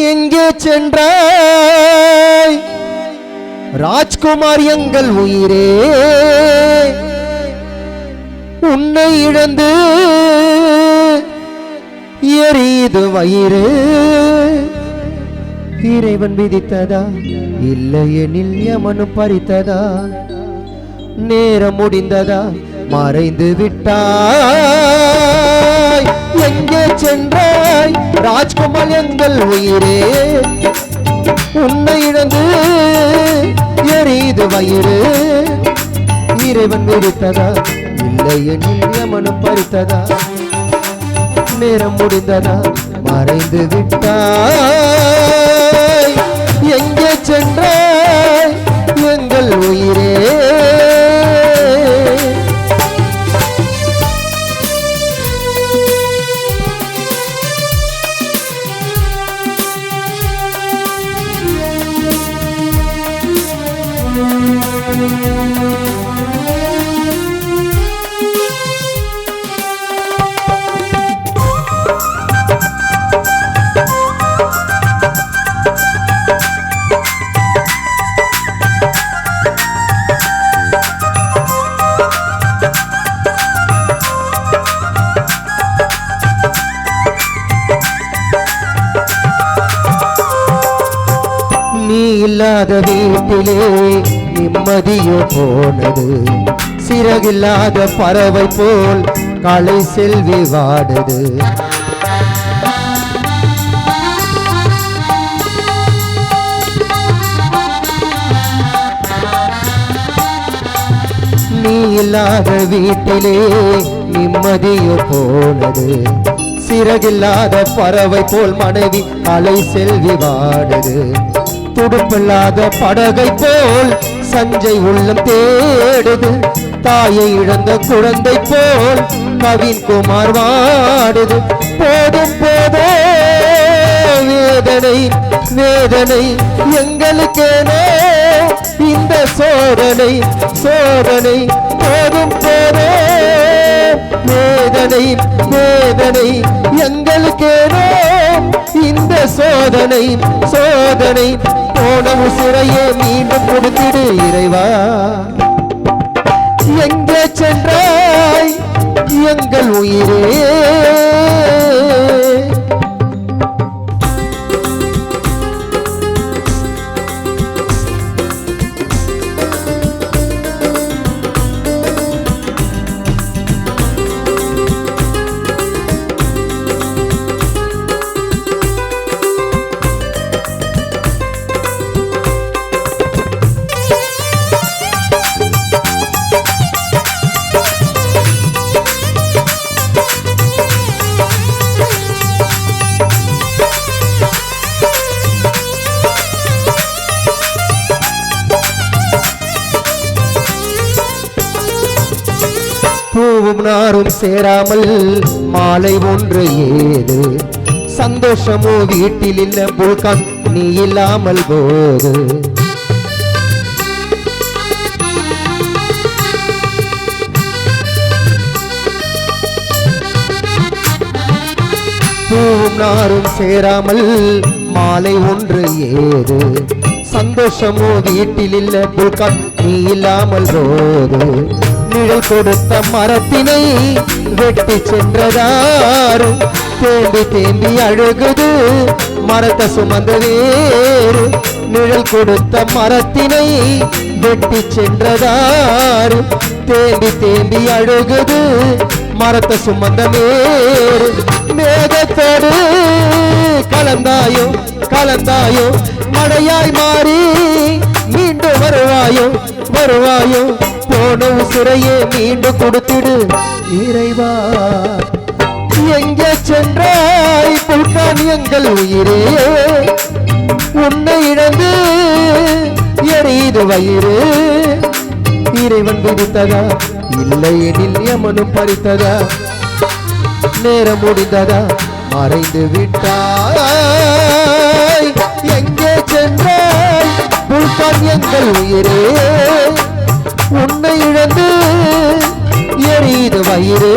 எங்கே சென்றாய் ராஜ்குமார் எங்கள் உயிரே உன்னை இழந்து எரியுது வயிறு இறைவன் விதித்ததா இல்லையெனில் யமனு பறித்ததா நேரம் முடிந்ததா மறைந்து விட்டாய் எங்கே சென்றாய் ராஜ்குமார் எங்கள் உயிரே உன்னை இழந்து எரியுது வயிறு இறைவன் விதித்ததா இல்லையெனில் யமனு பறித்ததா நேரம் முடிந்ததா மறைந்து விட்டாய் எங்கே சென்றாய் எங்கள் உயிரே இல்லாத வீட்டிலே நிம்மதியோ போனது சிறகில்லாத பறவை போல் கலை செல்வி வாடுது நீ இல்லாத வீட்டிலே நிம்மதியோ போனது சிறகில்லாத பறவை போல் மனைவி கலை செல்வி வாடுது துடுப்பில்லாத படகை போல் சஞ்சை உள்ளம் தேடுது தாயை இழந்த குழந்தை போல் கவின் குமார் வாடுது போதும் போதோ வேதனை வேதனை எங்களுக்கேனோ இந்த சோதனை சோதனை போதும் போதோ வேதனை வேதனை எங்களுக்கேனோ இந்த சோதனை சோதனை போன உசிரையே மீண்டும் கொடுத்திடு இறைவா எங்கே சென்றாய் எங்கள் உயிரே பூவும் நாரும் சேராமல் மாலை ஒன்று ஏது சந்தோஷமோ வீட்டில் இல்ல புல்கான் நீ இல்லாமல் போது பூவும் நாரும் சேராமல் மாலை ஒன்று ஏது சந்தோஷமோ வீட்டில் இல்ல புல்கான் நீ இல்லாமல் போது நிழல் கொடுத்த மரத்தினை வெட்டி சென்றதாரு தேம்பி தேம்பி அழுகுது மரத்தை சுமந்த வேறு நிழல் கொடுத்த மரத்தினை வெட்டி சென்றதாரு தேம்பி தேம்பி அழுகுது மரத்தை சுமந்த வேறு மேகத்தோடு கலந்தாயோ கலந்தாயோ மழையாய் மாறி மீண்டும் வருவாயோ வருவாயோ போன உசிரையே மீண்டும் கொடுத்திடு இறைவா எங்கே சென்றாய் புல்கான் எங்கள் உயிரே உன்னை இழந்து எரியுது வயிறு இறைவன் விதித்ததா இல்லையெனில் யமனு பறித்ததா நேரம் முடிந்ததா மறைந்து விட்டாய் எங்கே சென்றாய் புல்கான் எங்கள் உயிரே உன்னை இழந்து எரியுது வயிறு